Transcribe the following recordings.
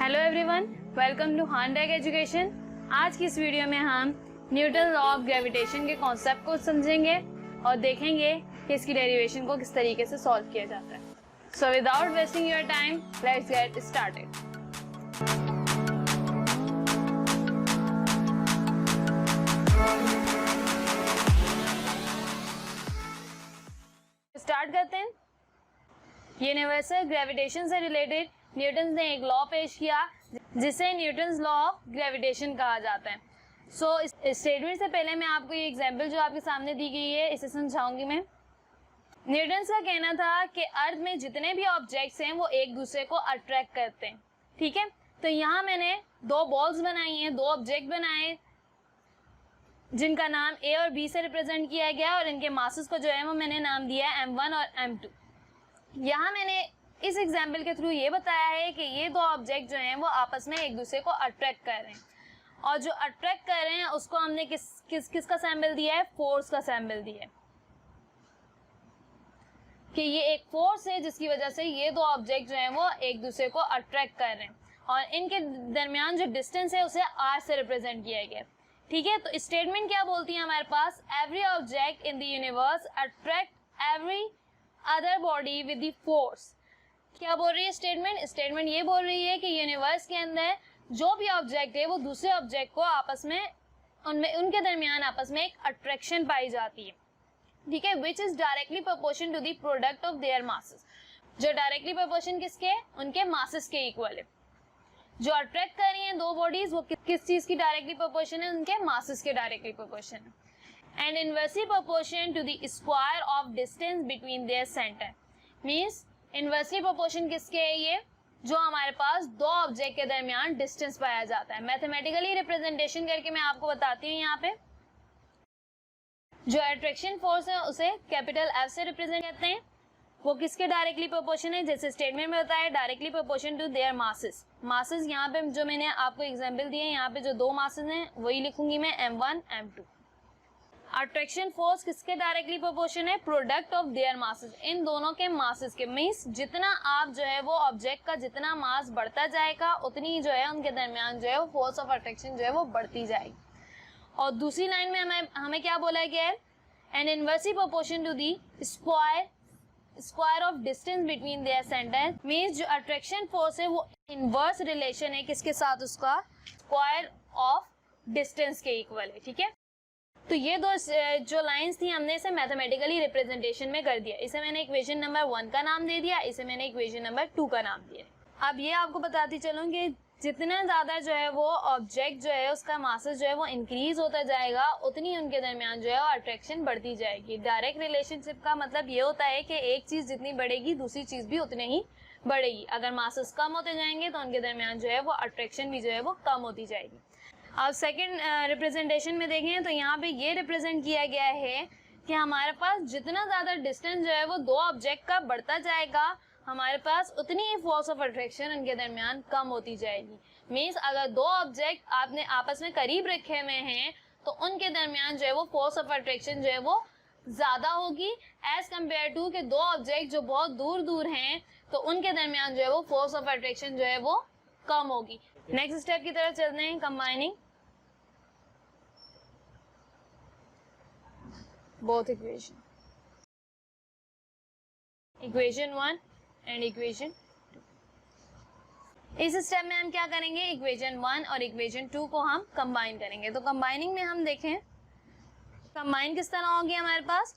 Hello everyone, welcome to हानडेक education. आज की इस वीडियो में हम न्यूटन लॉ ऑफ ग्रेविटेशन के कॉन्सेप्ट को समझेंगे और देखेंगे कि इसकी डेरिवेशन को किस तरीके से सॉल्व किया जाता है। So without wasting your time, let's get started. Start करते हैं। यूनिवर्सल ग्रेविटेशन से रिलेटेड न्यूटन ने एक लॉ पेश किया जिसे न्यूटन्स लॉ ऑफ ग्रेविटेशन कहा जाता है। इस स्टेटमेंट से पहले मैं आपको ये एग्जांपल जो आपके सामने दी गई है इसे समझाऊंगी मैं। न्यूटन्स का कहना था कि अर्थ में जितने भी ऑब्जेक्ट्स हैं वो एक दूसरे को अट्रैक्ट करते हैं। ठीक है, तो यहाँ मैंने दो बॉल्स बनाई हैं, दो ऑब्जेक्ट बनाए जिनका नाम ए और बी से रिप्रेजेंट किया गया और इनके मासेस को जो है वो मैंने नाम दिया है M1 और M2। यहाँ मैंने इस एग्जाम्पल के थ्रू ये बताया है कि ये दो ऑब्जेक्ट जो हैं वो आपस में एक दूसरे को अट्रैक्ट कर रहे हैं और जो अट्रैक्ट कर रहे हैं उसको हमने किसका सैम्पल दिया है, फोर्स का सैम्पल दिया है कि ये एक फोर्स है जिसकी वजह से ये दो ऑब्जेक्ट जो हैं वो एक दूसरे को अट्रैक्ट कर रहे हैं और इनके दरमियान जो डिस्टेंस है उसे r से रिप्रेजेंट किया गया है। ठीक है, तो स्टेटमेंट क्या बोलती है हमारे पास, every object in the universe attract every other body with the force. क्या बोल रही है स्टेटमेंट ये बोल रही है कि यूनिवर्स के अंदर जो भी ऑब्जेक्ट है वो दूसरे ऑब्जेक्ट को आपस में उनके दरमियान आपस में एक अट्रैक्शन पाई जाती है। ठीक है, which is directly proportion to the product of their masses. जो डायरेक्टली प्रोपोर्शन किसके, उनके मासेस के इक्वल है। जो अट्रैक्ट कर रही हैं दो बॉडीज वो किस चीज की डायरेक्टली प्रोपोर्शन है, उनके मासेस के डायरेक्टली प्रोपोर्शन है। And inversely proportion to the square of distance between their center. Means inversely proportion किसके है, ये जो हमारे पास दो ऑब्जेक्ट के दरमियान डिस्टेंस पाया जाता है। मैथमेटिकली रिप्रेजेंटेशन करके मैं आपको बताती हूँ। यहाँ पे जो अट्रैक्शन फोर्स है उसे कैपिटल F से रिप्रेजेंट करते हैं। वो किसके डायरेक्टली प्रोपोर्शन है, जैसे स्टेटमेंट में बताया directly proportion to their masses. Masses यहाँ पे जो मैंने आपको एग्जाम्पल दिए, यहाँ पे जो दो मासेस हैं वही लिखूंगी मैं M1 M2। अट्रैक्शन फोर्स किसके डायरेक्टली प्रोपोर्शन है, प्रोडक्ट ऑफ देयर मासेस, इन दोनों के मासेस के। मींस जितना आप जो है वो ऑब्जेक्ट का जितना मास बढ़ता जाएगा उतनी जो है उनके दरमियान जो है वो फोर्स ऑफ अट्रैक्शन जो है वो बढ़ती जाएगी। और दूसरी लाइन में हमें क्या बोला गया है, and inversely proportion to the square of distance between their center. Means जो अट्रैक्शन फोर्स है वो इनवर्स रिलेशन है किसके साथ, उसका स्क्वायर ऑफ डिस्टेंस के इक्वल है। ठीक है, तो ये दो जो लाइंस थी हमने इसे मैथमेटिकली रिप्रेजेंटेशन में कर दिया। इसे मैंने इक्वेशन नंबर 1 का नाम दे दिया, इसे मैंने इक्वेशन नंबर 2 का नाम दिया। अब ये आपको बताती चलूं कि जितना ज्यादा जो है वो ऑब्जेक्ट जो है उसका मासेस जो है वो इंक्रीज होता जाएगा उतनी उनके दरमियान जो है वो अट्रैक्शन बढ़ती जाएगी। डायरेक्ट रिलेशनशिप का मतलब ये होता है कि एक चीज जितनी बढ़ेगी दूसरी चीज भी उतने ही बढ़ेगी। अगर मासेस कम होते जाएंगे तो उनके दरमियान जो है वो अट्रैक्शन भी जो है वो कम होती जाएगी। अब सेकंड रिप्रेजेंटेशन में देखें तो यहाँ पे ये रिप्रेजेंट किया गया है कि हमारे पास जितना ज्यादा डिस्टेंस जो है वो दो ऑब्जेक्ट का बढ़ता जाएगा हमारे पास उतनी ही फोर्स ऑफ अट्रैक्शन उनके दरमियान कम होती जाएगी। मींस अगर दो ऑब्जेक्ट आपने आपस में करीब रखे हुए हैं तो उनके दरमियान जो है वो फोर्स ऑफ अट्रैक्शन जो है वो ज्यादा होगी एज कम्पेयर टू कि दो ऑब्जेक्ट जो बहुत दूर दूर हैं तो उनके दरमियान जो है वो फोर्स ऑफ अट्रैक्शन जो है वो कम होगी। नेक्स्ट स्टेप की तरफ चलते हैं, combining both equation 1 and equation 2। इस स्टेप में हम क्या करेंगे, इक्वेशन 1 और इक्वेशन 2 को हम कंबाइन करेंगे। तो कंबाइनिंग में हम देखें कंबाइन किस तरह होगी, हमारे पास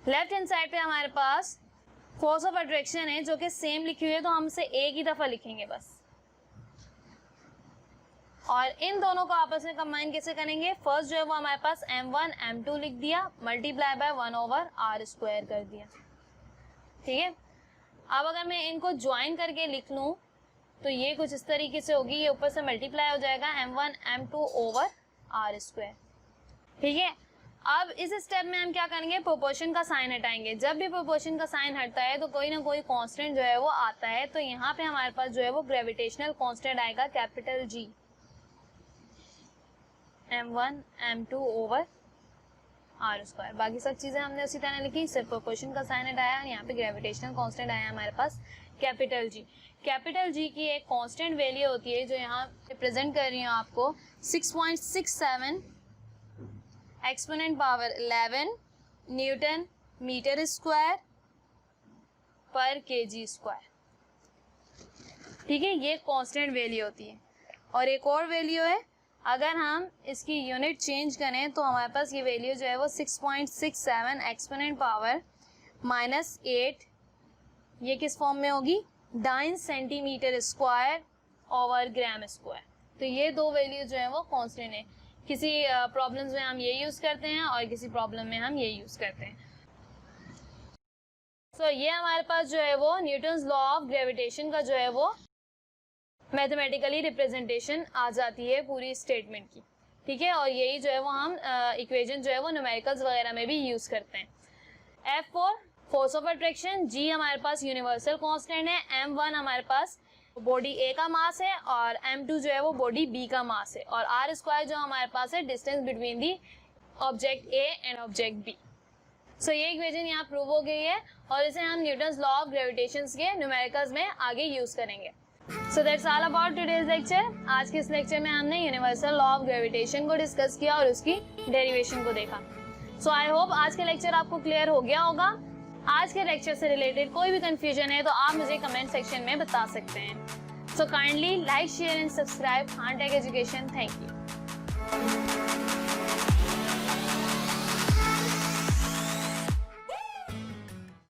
लेफ्ट हैंड साइड पे हमारे पास फोर्स ऑफ अट्रैक्शन है जो कि सेम लिखी हुई है, तो हम इसे एक ही दफा लिखेंगे बस। और इन दोनों को आपस में कंबाइन कैसे करेंगे, फर्स्ट जो है वो हमारे पास M1 M2 लिख दिया, मल्टीप्लाई बाय 1/r² कर दिया। ठीक है, अब अगर मैं इनको ज्वाइन करके लिख लूं तो ये कुछ इस तरीके से होगी, ये ऊपर से मल्टीप्लाई हो जाएगा M1 M2/r²। ठीक है, अब इस स्टेप में हम क्या करेंगे, प्रोपोर्शन का साइन हटाएंगे। जब भी प्रोपोर्शन का साइन हटता है तो कोई ना कोई कांस्टेंट जो है वो आता है, तो यहाँ पे हमारे पास जो है वो ग्रेविटेशनल कांस्टेंट आएगा कैपिटल G, M1 M2/r²। बाकी सब चीजें हमने उसी तरह लिखी, सिर्फ प्रोपोर्शन का साइन हटाया और यहाँ पे ग्रेविटेशनल कांस्टेंट आया हमारे पास कैपिटल जी। कैपिटल जी की एक कांस्टेंट वैल्यू होती है जो यहाँ रिप्रेजेंट कर रही हूँ आपको 6.67 exponent power 11 newton meter square पर केजी स्क्वायर। ठीक है, ये कांस्टेंट वैल्यू होती है। और एक और वैल्यू है, अगर हम इसकी यूनिट चेंज करें तो हमारे पास ये वैल्यू जो है वो 6.67 एक्सपोनेंट पावर -8, ये किस फॉर्म में होगी, 9 सेंटीमीटर स्क्वायर ओवर ग्राम स्क्वायर। तो ये दो वैल्यू जो है वो कांस्टेंट है। किसी प्रॉब्लम्स में हम ये यूज़ करते हैं और किसी प्रॉब्लम में हम ये यूज़ करते हैं। सो ये हमारे पास जो है वो न्यूटन्स लॉ ऑफ ग्रेविटेशन का जो है वो मैथमेटिकली रिप्रेजेंटेशन आ जाती है पूरी स्टेटमेंट की। ठीक है, और यही जो है वो हम इक्वेशन जो है वो न्यूमेरिकल्स वगैरह में भी यूज़ करते हैं। F4 force of attraction, G हमारे पास यूनिवर्सल कांस्टेंट है, M1 हमारे पास बॉडी A का मास है और M2 जो है वो बॉडी B का मास है, और R स्क्वायर जो हमारे पास है distance between the object A and object B। सो ये इक्वेशन यहाँ प्रूव हो गई है और इसे हम न्यूटन्स लॉ ऑफ ग्रेविटेशन के न्यूमेरिकल्स में आगे यूज़ करेंगे। So that's all about today's lecture. आज के इस लेक्चर में हमने यूनिवर्सल लॉ ऑफ ग्रेविटेशन को डिस्कस किया और उसकी डेरिवेशन को देखा। सो आई होप आज के लेक्चर आपको क्लियर हो गया होगा। आज के लेक्चर से रिलेटेड कोई भी कंफ्यूजन है तो आप मुझे कमेंट सेक्शन में बता सकते हैं। So kindly like share and subscribe Khan tech education. Thank you.